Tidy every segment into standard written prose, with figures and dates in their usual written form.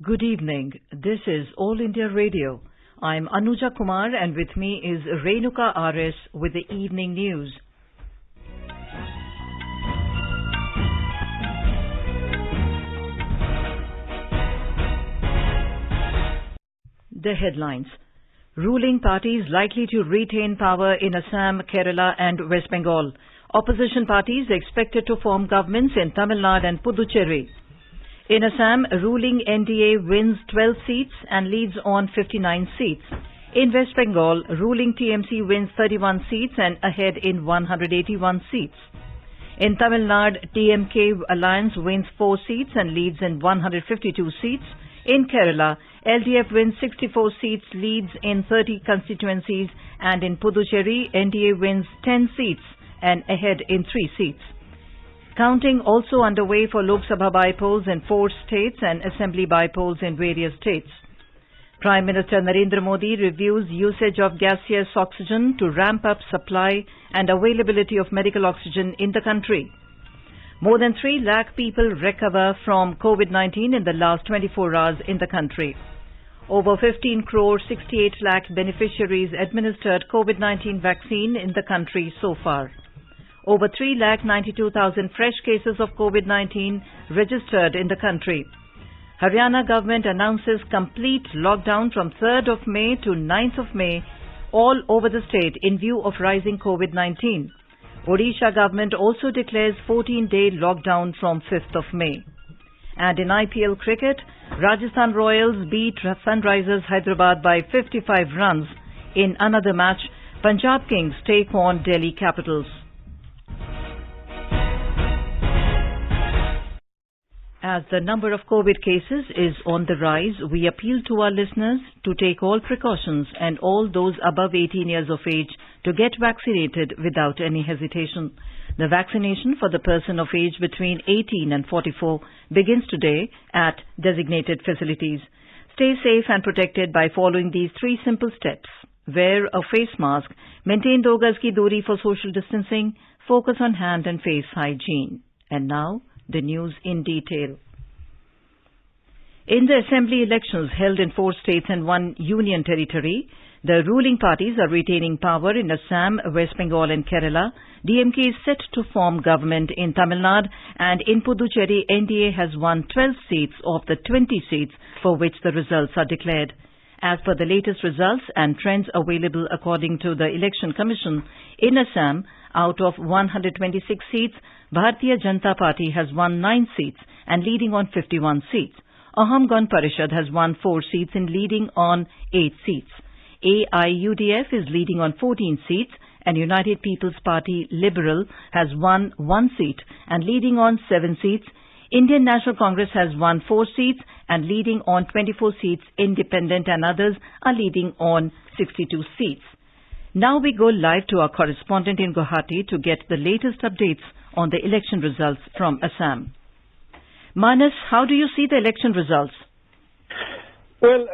Good evening. This is All India Radio. I'm Anuja Kumar and with me is Renuka RS with the evening news. The headlines. Ruling parties likely to retain power in Assam, Kerala and West Bengal. Opposition parties expected to form governments in Tamil Nadu and Puducherry. In Assam, ruling NDA wins 12 seats and leads on 59 seats. In West Bengal, ruling TMC wins 31 seats and ahead in 181 seats. In Tamil Nadu, TMK Alliance wins 4 seats and leads in 152 seats. In Kerala, LDF wins 64 seats, leads in 30 constituencies, and in Puducherry, NDA wins 10 seats and ahead in 3 seats. Counting also underway for Lok Sabha by-polls in 4 states and Assembly by-polls in various states. Prime Minister Narendra Modi reviews usage of gaseous oxygen to ramp up supply and availability of medical oxygen in the country. More than 3 lakh people recover from COVID-19 in the last 24 hours in the country. Over 15 crore 68 lakh beneficiaries administered COVID-19 vaccine in the country so far. Over 3,92,000 fresh cases of COVID-19 registered in the country. Haryana government announces complete lockdown from 3rd of May to 9th of May all over the state in view of rising COVID-19. Odisha government also declares 14-day lockdown from 5th of May. And in IPL cricket, Rajasthan Royals beat Sunrisers Hyderabad by 55 runs. In another match, Punjab Kings take on Delhi Capitals. As the number of COVID cases is on the rise, we appeal to our listeners to take all precautions and all those above 18 years of age to get vaccinated without any hesitation. The vaccination for the person of age between 18 and 44 begins today at designated facilities. Stay safe and protected by following these 3 simple steps. Wear a face mask, maintain 2 gaz ki duri for social distancing, focus on hand and face hygiene. And now, the news in detail. In the assembly elections held in 4 states and 1 union territory, the ruling parties are retaining power in Assam, West Bengal and Kerala. DMK is set to form government in Tamil Nadu, and in Puducherry, NDA has won 12 seats of the 20 seats for which the results are declared. As per the latest results and trends available according to the Election Commission, in Assam, out of 126 seats, Bharatiya Janata Party has won 9 seats and leading on 51 seats. Aham Gan Parishad has won 4 seats and leading on 8 seats. AIUDF is leading on 14 seats and United People's Party Liberal has won 1 seat and leading on 7 seats. Indian National Congress has won 4 seats and leading on 24 seats. Independent and others are leading on 62 seats. Now we go live to our correspondent in Guwahati to get the latest updates on the election results from Assam. Manas, how do you see the election results? Well,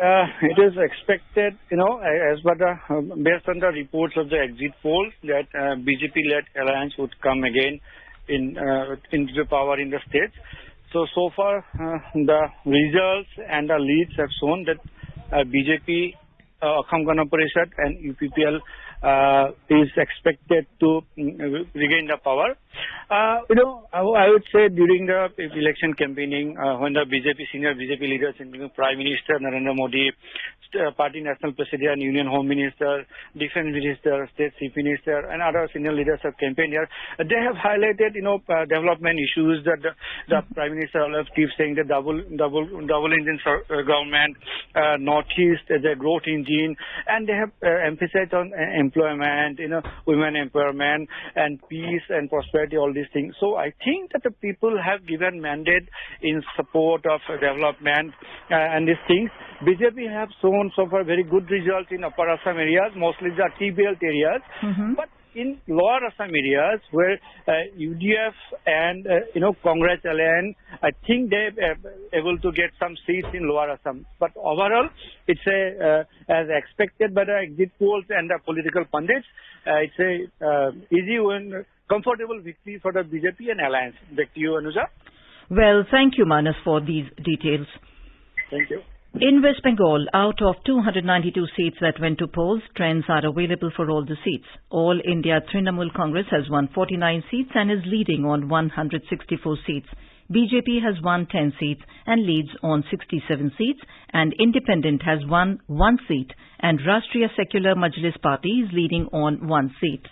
it is expected, as per based on the reports of the exit polls, that BJP-led alliance would come again into the power in the states. So far, the results and the leads have shown that BJP, Aham Gan Parishad and UPPL is expected to regain the power. I would say during the election campaigning, when the senior BJP leaders, including Prime Minister Narendra Modi, Party National President, Union Home Minister, Defense Minister, State Chief Minister, and other senior leaders have campaigned here, they have highlighted, development issues that the Prime Minister keeps saying the double engine government, Northeast as a growth engine, and they have emphasized on employment, women empowerment and peace and prosperity, all these things. So I think that the people have given mandate in support of development and these things. BJP have shown so far very good results in Upper Assam areas, mostly the T-belt areas. But in Lower Assam areas where UDF and Congress alliance, I think they able to get some seats in Lower Assam. But overall, it's as expected by the exit polls and the political pundits, it's a easy win, comfortable victory for the BJP and alliance. Back to you, Anuja. Well, thank you, Manas, for these details. Thank you. In West Bengal, out of 292 seats that went to polls, trends are available for all the seats. All India Trinamool Congress has won 49 seats and is leading on 164 seats. BJP has won 10 seats and leads on 67 seats, and Independent has won 1 seat, and Rashtriya Secular Majlis Party is leading on 1 seat.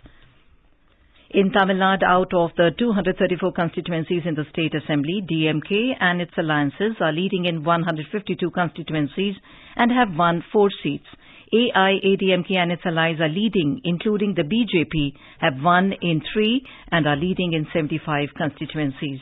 In Tamil Nadu, out of the 234 constituencies in the State Assembly, DMK and its alliances are leading in 152 constituencies and have won 4 seats. AIADMK and its allies are leading, including the BJP, have won in 3 and are leading in 75 constituencies.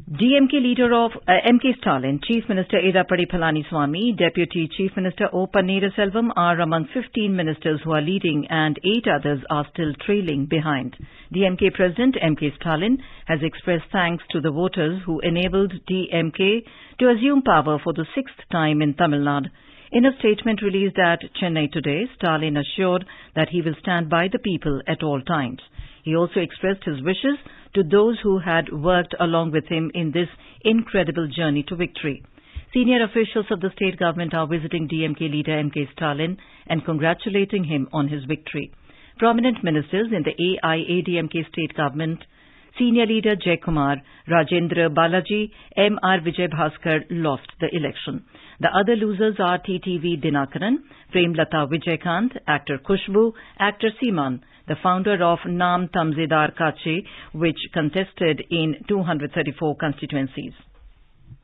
DMK leader of MK Stalin, Chief Minister Edappadi Palaniswamy, Deputy Chief Minister O. Pannirselvam are among 15 ministers who are leading, and 8 others are still trailing behind. DMK President MK Stalin has expressed thanks to the voters who enabled DMK to assume power for the 6th time in Tamil Nadu. In a statement released at Chennai today, Stalin assured that he will stand by the people at all times. He also expressed his wishes to those who had worked along with him in this incredible journey to victory. Senior officials of the state government are visiting DMK leader MK Stalin and congratulating him on his victory. Prominent ministers in the AIADMK state government, senior leader Jaikumar, Rajendra Balaji, M.R. Vijay Bhaskar lost the election. The other losers are TTV Dinakaran, Premlata Vijaykant, actor Khushbu, actor Seeman, the founder of Naam Tamzedar Kache, which contested in 234 constituencies.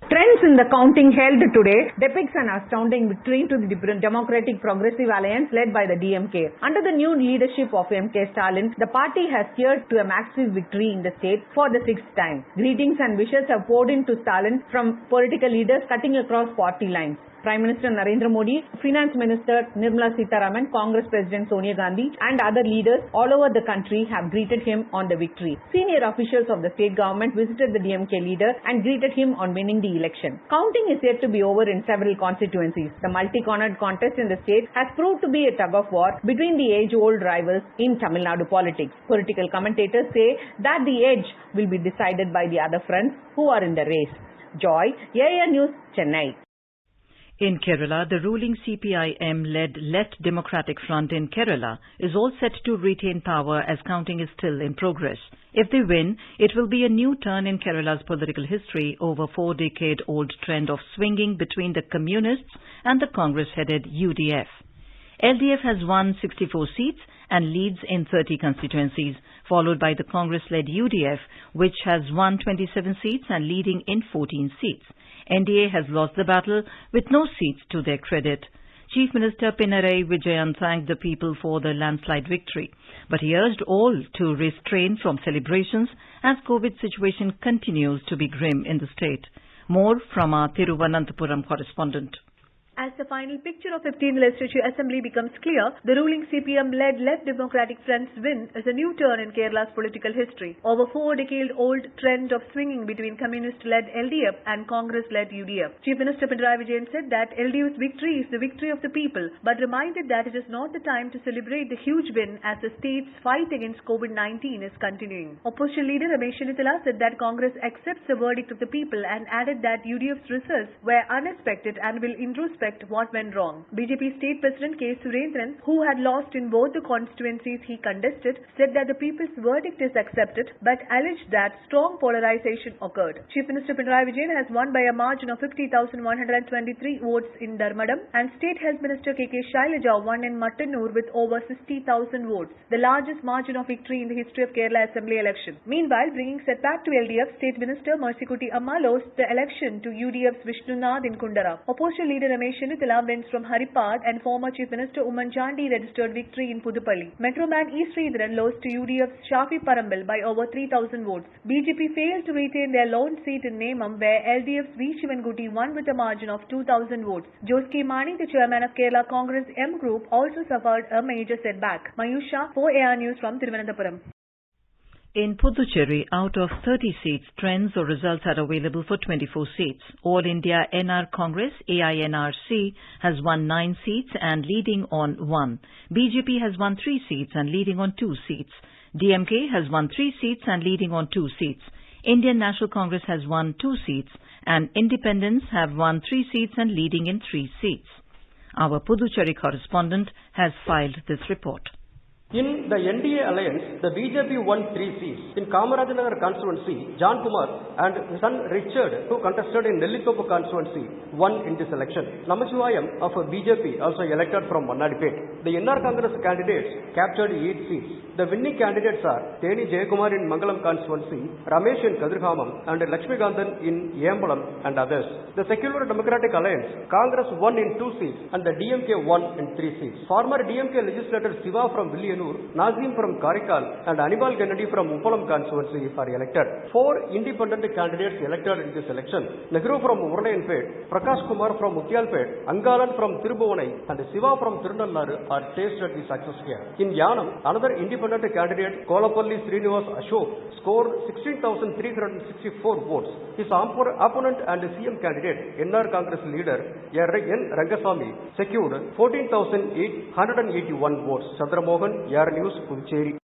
Trends in the counting held today depicts an astounding victory to the Democratic Progressive Alliance led by the DMK. Under the new leadership of MK Stalin, the party has steered to a massive victory in the state for the 6th time. Greetings and wishes have poured into Stalin from political leaders cutting across party lines. Prime Minister Narendra Modi, Finance Minister Nirmala Sitharaman, Congress President Sonia Gandhi and other leaders all over the country have greeted him on the victory. Senior officials of the state government visited the DMK leader and greeted him on winning the election. Counting is yet to be over in several constituencies. The multi-cornered contest in the state has proved to be a tug of war between the age-old rivals in Tamil Nadu politics. Political commentators say that the edge will be decided by the other fronts who are in the race. Joy, AIR News, Chennai. In Kerala, the ruling CPIM-led Left Democratic Front in Kerala is all set to retain power as counting is still in progress. If they win, it will be a new turn in Kerala's political history over 4-decade-old trend of swinging between the Communists and the Congress-headed UDF. LDF has won 64 seats and leads in 30 constituencies, followed by the Congress-led UDF, which has won 27 seats and leading in 14 seats. NDA has lost the battle with no seats to their credit. Chief Minister Pinarayi Vijayan thanked the people for the landslide victory, but he urged all to refrain from celebrations as COVID situation continues to be grim in the state. More from our Thiruvananthapuram correspondent. As the final picture of 15th Legislature Assembly becomes clear, the ruling CPM-led Left Democratic Front's win is a new turn in Kerala's political history. Over 4-decade-old trend of swinging between Communist-led LDF and Congress-led UDF. Chief Minister Pinarayi Vijayan said that LDF's victory is the victory of the people, but reminded that it is not the time to celebrate the huge win as the state's fight against COVID-19 is continuing. Opposition leader Ramesh Chennitthala said that Congress accepts the verdict of the people and added that UDF's results were unexpected and will introspect what went wrong. BJP State President K. Surendran, who had lost in both the constituencies he contested, said that the people's verdict is accepted but alleged that strong polarization occurred. Chief Minister Pinarayi Vijayan has won by a margin of 50,123 votes in Dharmadam and State Health Minister K. Shailaja won in Mattanur with over 60,000 votes, the largest margin of victory in the history of Kerala Assembly election. Meanwhile, bringing setback to LDF, State Minister Mercykuti Amma lost the election to UDF's Vishnunath in Kundara. Opposition leader Ramesh Chennitthala wins from Haripad and former Chief Minister Umman Chandi registered victory in Pudupalli. Metroman E. Sridharan lost to UDF's Shafi Parambil by over 3,000 votes. BJP failed to retain their lone seat in Nemam, where LDF's V. Shivanguti won with a margin of 2,000 votes. Jose K. Mani, the chairman of Kerala Congress M Group, also suffered a major setback. Mayusha, 4AR News from Thiruvananthapuram. In Puducherry, out of 30 seats, trends or results are available for 24 seats. All India NR Congress, AINRC, has won 9 seats and leading on 1. BJP has won 3 seats and leading on 2 seats. DMK has won 3 seats and leading on 2 seats. Indian National Congress has won 2 seats and independents have won 3 seats and leading in 3 seats. Our Puducherry correspondent has filed this report. In the NDA alliance, the BJP won 3 seats. In Kamarajanagar constituency, John Kumar and his son Richard, who contested in Nellithopu constituency, won in this election. Namachivayam of BJP also elected from Mannadipet. The NR Congress candidates captured 8 seats. The winning candidates are Teni Jayakumar in Mangalam constituency, Ramesh in Kadirhamam, and Lakshmigandhan in Yambalam and others. The Secular Democratic Alliance, Congress won in 2 seats and the DMK won in 3 seats. Former DMK legislator Siva from Villian, Nazim from Karikal and Anibal Kennedy from Uppalam constituency are elected. 4 independent candidates elected in this election. Nehru from Uranayanpet, Prakash Kumar from Mutyalpet, Angalan from Tirubunai and Siva from Tirunallar are tasted the success here. In Yanam, another independent candidate, Kolapalli Srinivas Ashok, scored 16,364 votes. His opponent and CM candidate, NR Congress leader N. Rangasamy, secured 14,881 votes. Chandramohan, Yar News, Puducherry.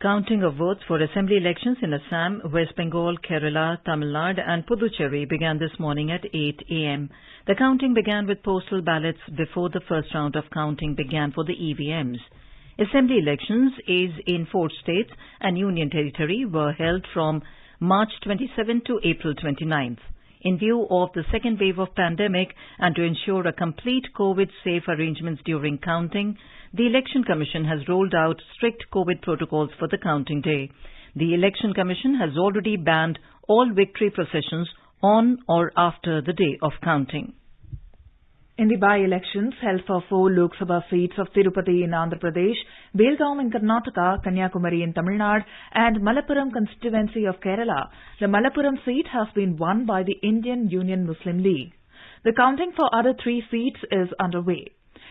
Counting of votes for assembly elections in Assam, West Bengal, Kerala, Tamil Nadu and Puducherry began this morning at 8 a.m. The counting began with postal ballots before the first round of counting began for the EVMs. Assembly elections in 4 states and Union Territory were held from March 27 to April 29th. In view of the second wave of pandemic and to ensure a complete COVID-safe arrangements during counting, the Election Commission has rolled out strict COVID protocols for the counting day. The Election Commission has already banned all victory processions on or after the day of counting. In the by-elections held for 4 Lok Sabha seats of Tirupati in Andhra Pradesh, Belgaum in Karnataka, Kanyakumari in Tamil Nadu and Malappuram constituency of Kerala, the Malappuram seat has been won by the Indian Union Muslim League. The counting for other 3 seats is underway.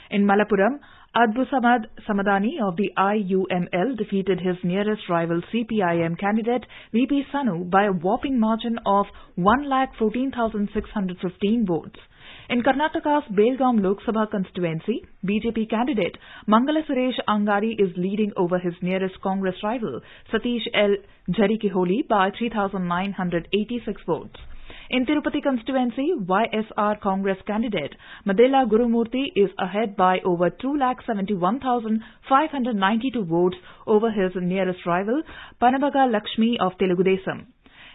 In Malappuram, Adbusamad Samadani of the IUML defeated his nearest rival CPIM candidate VP Sanu by a whopping margin of 1,14,615 votes. In Karnataka's Belgaum Lok Sabha constituency, BJP candidate Mangala Suresh Angari is leading over his nearest Congress rival Satish L. Jarikiholi by 3,986 votes. In Tirupati constituency, YSR Congress candidate Madela Gurumurthy is ahead by over 2,71,592 votes over his nearest rival Panabaga Lakshmi of Telugu Desam.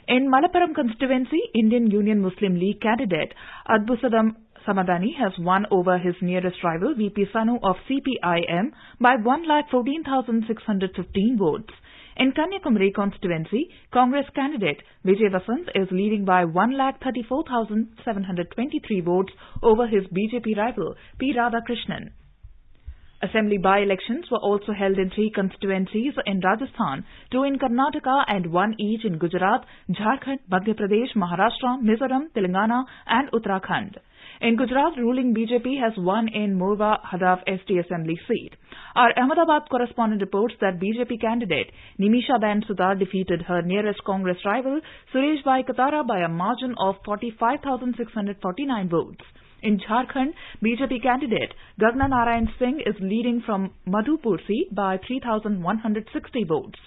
In Malappuram constituency, Indian Union Muslim League candidate Adbusadam Samadani has won over his nearest rival VP Sanu of CPIM by 1,14,615 votes. In Kanyakumari constituency, Congress candidate Vijay Vasant is leading by 1,34,723 votes over his BJP rival P. Radhakrishnan. Assembly by-elections were also held in 3 constituencies in Rajasthan, 2 in Karnataka and 1 each in Gujarat, Jharkhand, Madhya Pradesh, Maharashtra, Mizoram, Telangana and Uttarakhand. In Gujarat, ruling BJP has won in Morwa Hadaf ST Assembly seat. Our Ahmedabad correspondent reports that BJP candidate Nimisha Ben Sudar defeated her nearest Congress rival Suresh Bhai Katara by a margin of 45,649 votes. In Jharkhand, BJP candidate Gagna Narayan Singh is leading from Madhupur seat by 3,160 votes.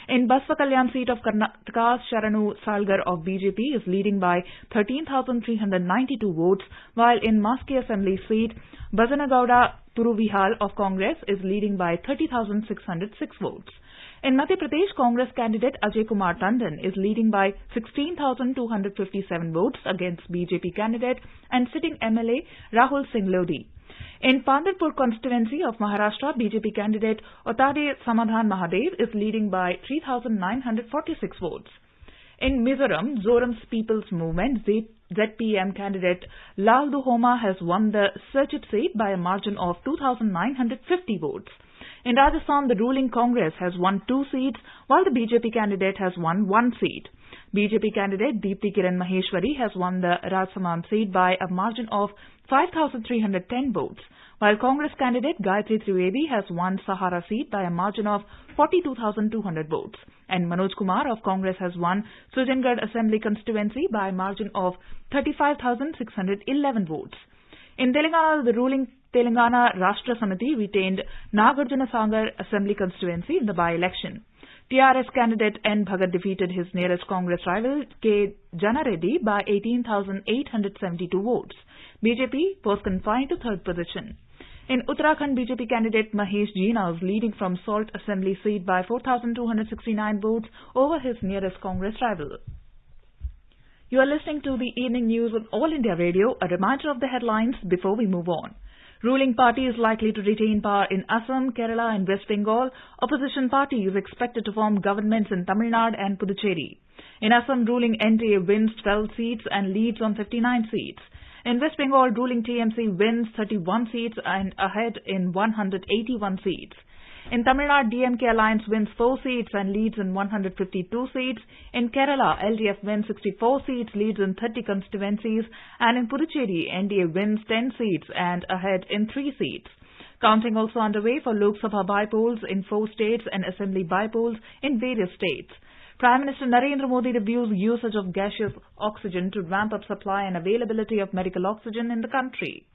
In Basva Kalyan seat of Karnataka, Sharanu Salgar of BJP is leading by 13,392 votes, while in Maski Assembly seat, Bhajanagowda Turuvihal of Congress is leading by 30,606 votes. In Madhya Pradesh, Congress candidate Ajay Kumar Tandon is leading by 16,257 votes against BJP candidate and sitting MLA Rahul Singh Lodi. In Pandharpur constituency of Maharashtra, BJP candidate Otade Samadhan Mahadev is leading by 3,946 votes. In Mizoram, Zorum's People's Movement ZPM candidate Lal Duhoma has won the Serchit seat by a margin of 2,950 votes. In Rajasthan, the ruling Congress has won 2 seats, while the BJP candidate has won 1 seat. BJP candidate Deepthi Kiran Maheshwari has won the Rajsamand seat by a margin of 5,310 votes, while Congress candidate Gayatri Trivedi has won Sahara seat by a margin of 42,200 votes. And Manoj Kumar of Congress has won Sujangarh Assembly constituency by a margin of 35,611 votes. In Telangana, the ruling Telangana Rashtra Samiti retained Nagarjuna Sagar Assembly constituency in the by-election. TRS candidate N. Bhagat defeated his nearest Congress rival K. Janareddy by 18,872 votes. BJP was confined to third position. In Uttarakhand, BJP candidate Mahesh Jeena was leading from Salt Assembly seat by 4,269 votes over his nearest Congress rival. You are listening to the evening news on All India Radio. A reminder of the headlines before we move on. Ruling party is likely to retain power in Assam, Kerala and West Bengal. Opposition party is expected to form governments in Tamil Nadu and Puducherry. In Assam, ruling NDA wins 12 seats and leads on 59 seats. In West Bengal, ruling TMC wins 31 seats and ahead in 181 seats. In Tamil Nadu, DMK alliance wins 4 seats and leads in 152 seats. In Kerala, LDF wins 64 seats, leads in 30 constituencies. And in Puducherry, NDA wins 10 seats and ahead in 3 seats. Counting also underway for Lok Sabha by-polls in 4 states and Assembly by-polls in various states. Prime Minister Narendra Modi reviews usage of gaseous oxygen to ramp up supply and availability of medical oxygen in the country.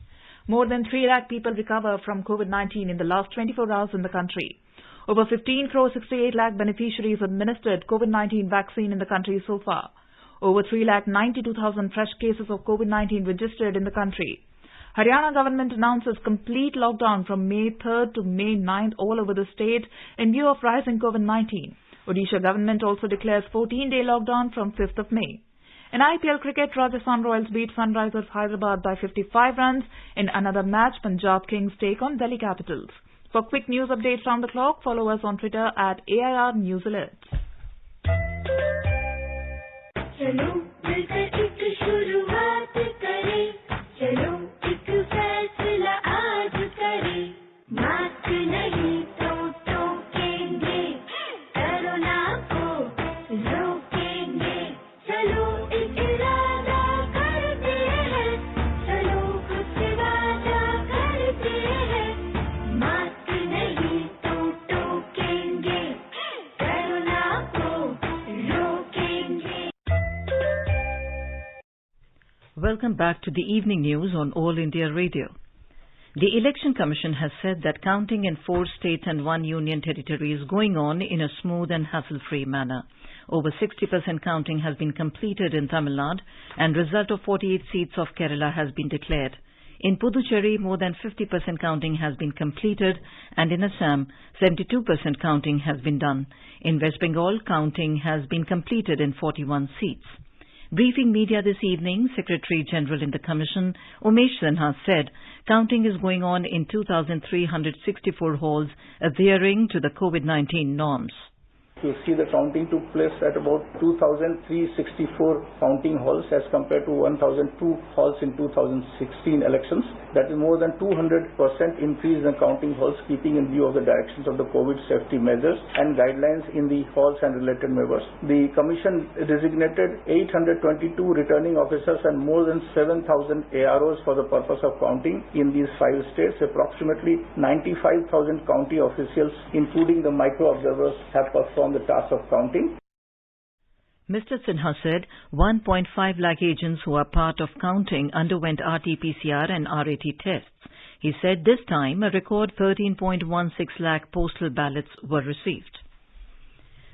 More than 3 lakh people recover from COVID-19 in the last 24 hours in the country. Over 15 crore 68 lakh beneficiaries administered COVID-19 vaccine in the country so far. Over 3 lakh 92,000 fresh cases of COVID-19 registered in the country. Haryana government announces complete lockdown from May 3rd to May 9th all over the state in view of rising COVID-19. Odisha government also declares 14-day lockdown from 5th of May. In IPL cricket, Rajasthan Royals beat Sunrisers Hyderabad by 55 runs. In another match, Punjab Kings take on Delhi Capitals. For quick news updates round the clock, follow us on Twitter at AIR News Alerts. चलो मिलकर एक शुरुआत करें, चलो एक फैसला आज करें, मास्क नहीं तो टोकेंगे, कोरोना को रोकेंगे, चलो एक इरादा करते हैं, चलो खुद से वादा करते हैं, मास्क नहीं तो टोकेंगे, कोरोना को रोकेंगे. Welcome back to the evening news on All India Radio. The Election Commission has said that counting in 4 states and 1 union territory is going on in a smooth and hassle-free manner. Over 60% counting has been completed in Tamil Nadu and result of 48 seats of Kerala has been declared. In Puducherry, more than 50% counting has been completed and in Assam, 72% counting has been done. In West Bengal, counting has been completed in 41 seats. Briefing media this evening, Secretary General in the Commission, Umesh Sinha, said counting is going on in 2,364 halls adhering to the COVID-19 norms. You see the counting took place at about 2,364 counting halls as compared to 1,002 halls in 2016 elections. That is more than 200% increase in counting halls, keeping in view of the directions of the COVID safety measures and guidelines in the halls and related members. The Commission designated 822 returning officers and more than 7,000 AROs for the purpose of counting in these 5 states. Approximately 95,000 county officials, including the micro-observers, have performed the task of counting. Mr. Sinha said 1.5 lakh agents who are part of counting underwent RT-PCR and RAT tests. He said this time a record 13.16 lakh postal ballots were received.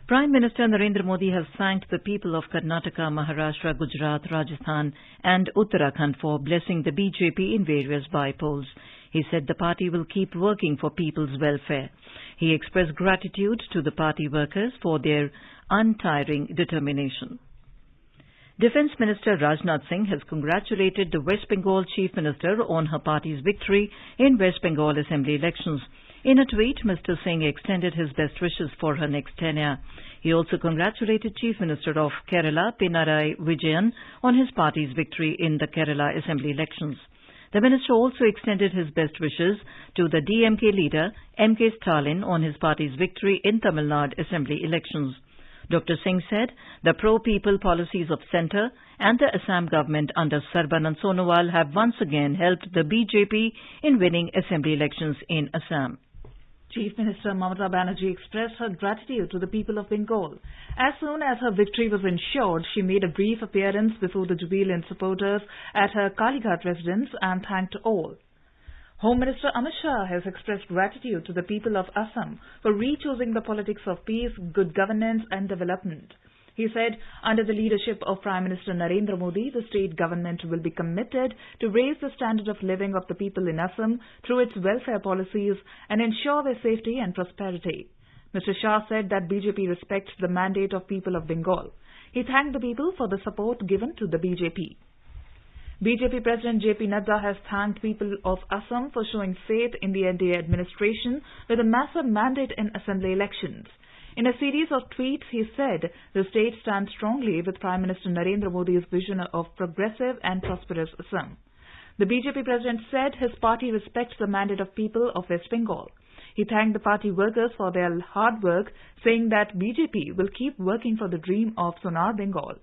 Prime Minister Narendra Modi has thanked the people of Karnataka, Maharashtra, Gujarat, Rajasthan and Uttarakhand for blessing the BJP in various by-polls. He said the party will keep working for people's welfare. He expressed gratitude to the party workers for their untiring determination. Defence Minister Rajnath Singh has congratulated the West Bengal Chief Minister on her party's victory in West Bengal Assembly elections. In a tweet, Mr. Singh extended his best wishes for her next tenure. He also congratulated Chief Minister of Kerala, Pinarayi Vijayan, on his party's victory in the Kerala Assembly elections. The minister also extended his best wishes to the DMK leader, M.K. Stalin, on his party's victory in Tamil Nadu Assembly elections. Dr. Singh said the pro-people policies of centre and the Assam government under Sarbanand Sonowal have once again helped the BJP in winning Assembly elections in Assam. Chief Minister Mamata Banerjee expressed her gratitude to the people of Bengal. As soon as her victory was ensured, she made a brief appearance before the jubilant supporters at her Kalighat residence and thanked all. Home Minister Amit Shah has expressed gratitude to the people of Assam for re-choosing the politics of peace, good governance and development. He said, under the leadership of Prime Minister Narendra Modi, the state government will be committed to raise the standard of living of the people in Assam through its welfare policies and ensure their safety and prosperity. Mr. Shah said that BJP respects the mandate of people of Bengal. He thanked the people for the support given to the BJP. BJP President JP Nadda has thanked people of Assam for showing faith in the NDA administration with a massive mandate in assembly elections. In a series of tweets, he said the state stands strongly with Prime Minister Narendra Modi's vision of progressive and prosperous Assam. The BJP president said his party respects the mandate of people of West Bengal. He thanked the party workers for their hard work, saying that BJP will keep working for the dream of Sonar Bengal.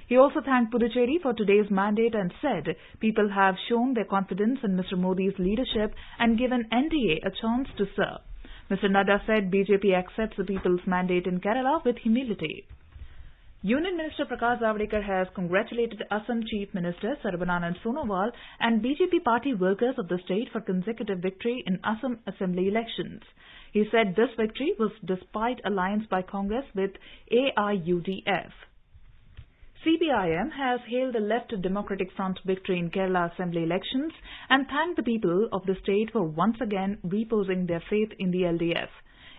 He also thanked Puducherry for today's mandate and said people have shown their confidence in Mr. Modi's leadership and given NDA a chance to serve. Mr. Nadda said BJP accepts the people's mandate in Kerala with humility. Union Minister Prakash Javadekar has congratulated Assam Chief Minister Sarbananand Sonowal and BJP party workers of the state for consecutive victory in Assam Assembly elections. He said this victory was despite alliance by Congress with AIUDF. CPIM has hailed the Left Democratic Front victory in Kerala Assembly elections and thanked the people of the state for once again reposing their faith in the LDF.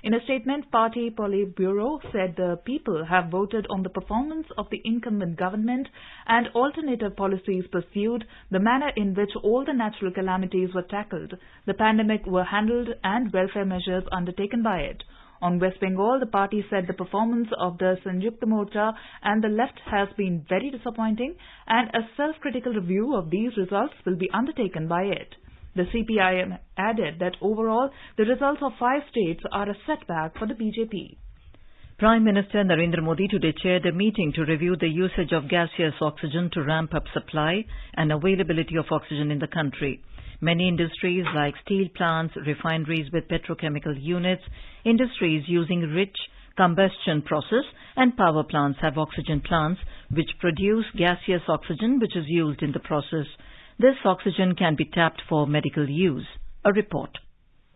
In a statement, Party Politburo said the people have voted on the performance of the incumbent government and alternative policies pursued, the manner in which all the natural calamities were tackled, the pandemic were handled and welfare measures undertaken by it. On West Bengal, the party said the performance of the Sanjukta Morcha and the left has been very disappointing and a self-critical review of these results will be undertaken by it. The CPIM added that overall, the results of 5 states are a setback for the BJP. Prime Minister Narendra Modi today chaired a meeting to review the usage of gaseous oxygen to ramp up supply and availability of oxygen in the country. Many industries like steel plants, refineries with petrochemical units, industries using rich combustion process and power plants have oxygen plants which produce gaseous oxygen which is used in the process. This oxygen can be tapped for medical use. A report.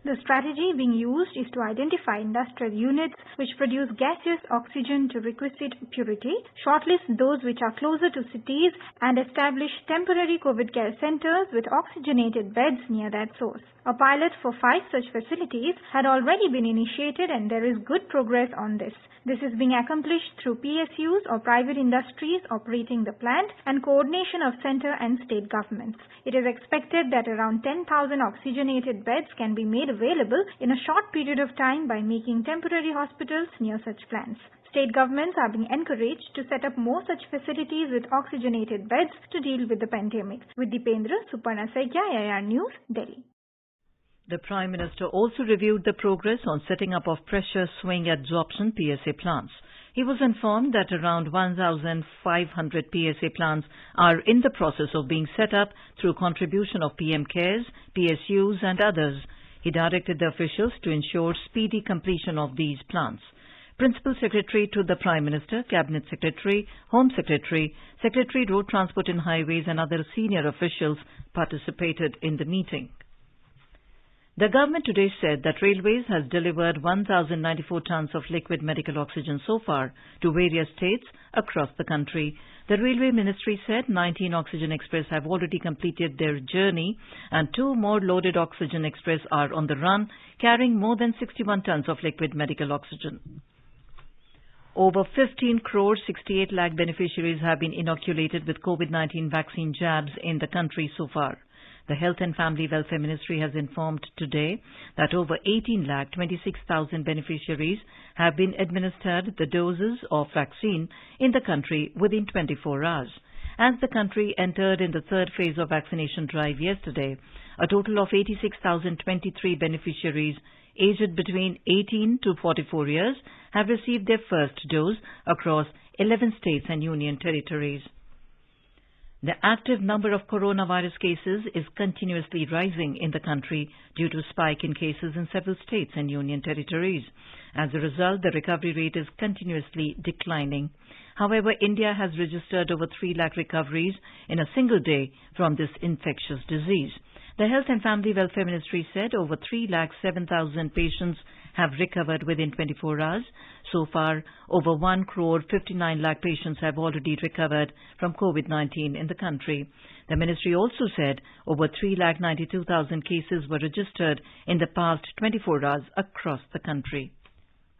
The strategy being used is to identify industrial units which produce gaseous oxygen to requisite purity, shortlist those which are closer to cities, and establish temporary COVID care centers with oxygenated beds near that source. A pilot for 5 such facilities had already been initiated and there is good progress on this. This is being accomplished through PSUs or private industries operating the plant and coordination of center and state governments. It is expected that around 10,000 oxygenated beds can be made available in a short period of time by making temporary hospitals near such plants. State governments are being encouraged to set up more such facilities with oxygenated beds to deal with the pandemic. With Dipendra, Suparna Saigya, IR News, Delhi. The Prime Minister also reviewed the progress on setting up of pressure swing adsorption PSA plants. He was informed that around 1,500 PSA plants are in the process of being set up through contribution of PM CARES, PSUs and others. He directed the officials to ensure speedy completion of these plants. Principal Secretary to the Prime Minister, Cabinet Secretary, Home Secretary, Secretary Road Transport and Highways and other senior officials participated in the meeting. The government today said that Railways has delivered 1,094 tons of liquid medical oxygen so far to various states across the country. The Railway Ministry said 19 Oxygen Express have already completed their journey and 2 more loaded Oxygen Express are on the run, carrying more than 61 tons of liquid medical oxygen. Over 15 crore 68 lakh beneficiaries have been inoculated with COVID-19 vaccine jabs in the country so far. The Health and Family Welfare Ministry has informed today that over 18,26,000 beneficiaries have been administered the doses of vaccine in the country within 24 hours. As the country entered in the 3rd phase of vaccination drive yesterday, a total of 86,023 beneficiaries aged between 18 to 44 years have received their first dose across 11 states and union territories. The active number of coronavirus cases is continuously rising in the country due to spike in cases in several states and union territories. As a result, the recovery rate is continuously declining. However, India has registered over 3 lakh recoveries in a single day from this infectious disease. The Health and Family Welfare Ministry said over 3,07,000 patients have recovered within 24 hours. So far, over 1 crore 59 lakh patients have already recovered from COVID-19 in the country. The ministry also said over 3,92,000 cases were registered in the past 24 hours across the country.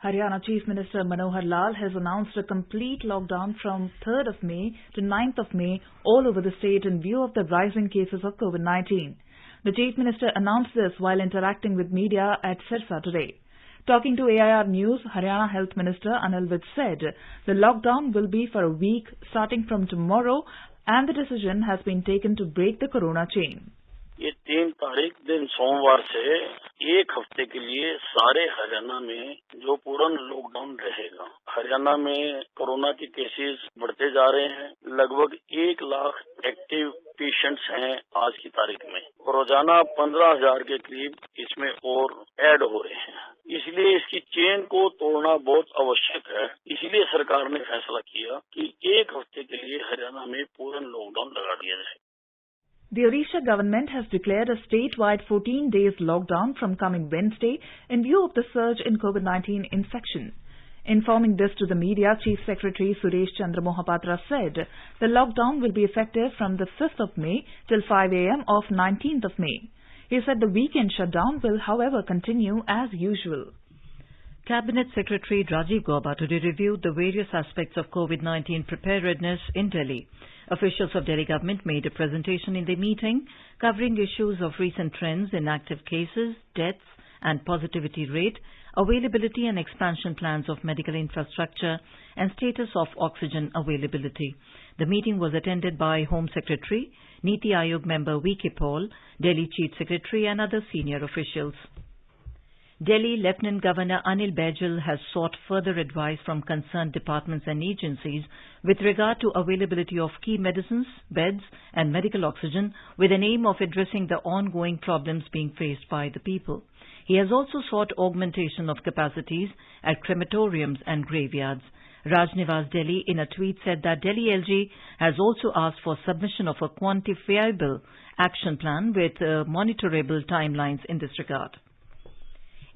Haryana Chief Minister Manohar Lal has announced a complete lockdown from 3rd of May to 9th of May all over the state in view of the rising cases of COVID-19. The Chief Minister announced this while interacting with media at Sirsa today. Talking to AIR News, Haryana Health Minister Anil Vitt said the lockdown will be for a week starting from tomorrow and the decision has been taken to break the corona chain. ये 3 तारीख दिन सोमवार से 1 हफ्ते के लिए सारे हरियाणा में जो पूर्ण लॉकडाउन रहेगा। हरियाणा में कोरोना के केसेस बढ़ते जा रहे हैं। लगभग 1 लाख एक्टिव पेशेंट्स हैं आज की तारीख में। रोजाना 15,000 के करीब इसमें और ऐड हो रहे हैं। इसलिए इसकी चेन को तोड़ना बहुत आवश्यक है। इसलिए सरकार ने फैसला किया कि 1 हफ्ते के लिए हरियाणा में पूर्ण लॉकडाउन लगा दिया जाए। The Odisha government has declared a statewide 14 days lockdown from coming Wednesday in view of the surge in COVID-19 infection. Informing this to the media, Chief Secretary Suresh Chandra Mohapatra said the lockdown will be effective from the 5th of May till 5 a.m. of 19th of May. He said the weekend shutdown will, however, continue as usual. Cabinet Secretary Rajiv Gauba today reviewed the various aspects of COVID-19 preparedness in Delhi. Officials of Delhi government made a presentation in the meeting covering issues of recent trends in active cases, deaths and positivity rate, availability and expansion plans of medical infrastructure and status of oxygen availability. The meeting was attended by Home Secretary, Niti Aayog member V.K. Paul, Delhi Chief Secretary and other senior officials. Delhi Lieutenant Governor Anil Baijal has sought further advice from concerned departments and agencies with regard to availability of key medicines, beds and medical oxygen with an aim of addressing the ongoing problems being faced by the people. He has also sought augmentation of capacities at crematoriums and graveyards. Raj Niwas Delhi in a tweet said that Delhi LG has also asked for submission of a quantifiable action plan with monitorable timelines in this regard.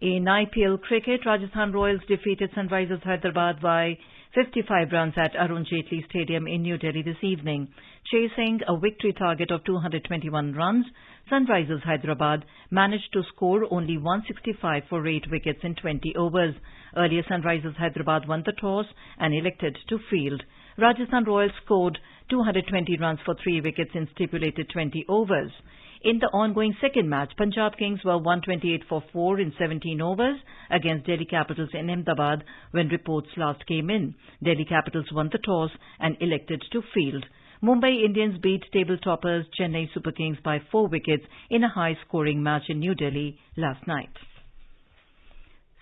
In IPL cricket, Rajasthan Royals defeated Sunrisers Hyderabad by 55 runs at Arun Jaitley Stadium in New Delhi this evening. Chasing a victory target of 221 runs, Sunrisers Hyderabad managed to score only 165 for 8 wickets in 20 overs. Earlier, Sunrisers Hyderabad won the toss and elected to field. Rajasthan Royals scored 220 runs for 3 wickets in stipulated 20 overs. In the ongoing second match, Punjab Kings were 128 for 4 in 17 overs against Delhi Capitals in Ahmedabad when reports last came in. Delhi Capitals won the toss and elected to field. Mumbai Indians beat table toppers Chennai Super Kings by 4 wickets in a high-scoring match in New Delhi last night.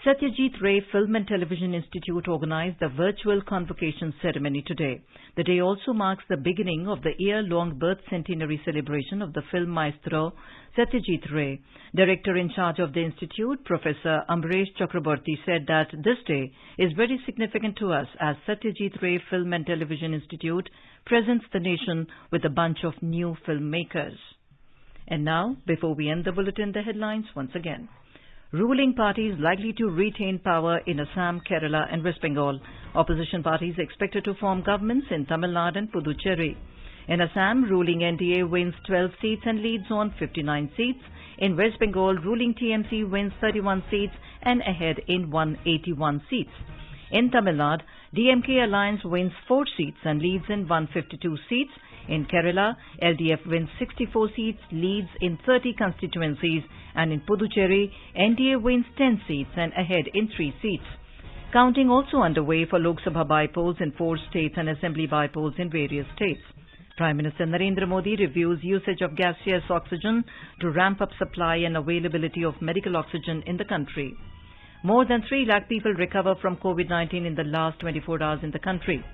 Satyajit Ray Film and Television Institute organized the virtual convocation ceremony today. The day also marks the beginning of the year-long birth centenary celebration of the film maestro Satyajit Ray. Director in charge of the institute, Professor Amresh Chakraborty, said that this day is very significant to us as Satyajit Ray Film and Television Institute presents the nation with a bunch of new filmmakers. And now, before we end the bulletin, the headlines once again. Ruling parties likely to retain power in Assam, Kerala and West Bengal. Opposition parties expected to form governments in Tamil Nadu and Puducherry. In Assam, ruling NDA wins 12 seats and leads on 59 seats. In West Bengal, ruling TMC wins 31 seats and ahead in 181 seats. In Tamil Nadu, DMK Alliance wins 4 seats and leads in 152 seats. In Kerala, LDF wins 64 seats, leads in 30 constituencies, and in Puducherry, NDA wins 10 seats and ahead in 3 seats. Counting also underway for Lok Sabha by-polls in 4 states and Assembly by-polls in various states. Prime Minister Narendra Modi reviews usage of gaseous oxygen to ramp up supply and availability of medical oxygen in the country. More than 3 lakh people recover from COVID-19 in the last 24 hours in the country.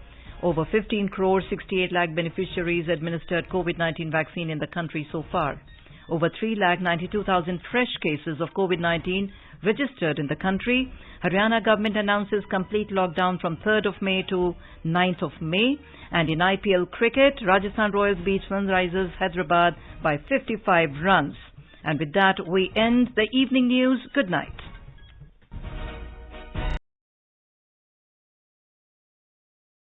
Over 15 crore 68 lakh beneficiaries administered COVID-19 vaccine in the country so far. Over 3,92,000 fresh cases of COVID-19 registered in the country. Haryana government announces complete lockdown from 3rd of May to 9th of May. And in IPL cricket, Rajasthan Royals beat Sunrisers Hyderabad by 55 runs. And with that, we end the evening news. Good night.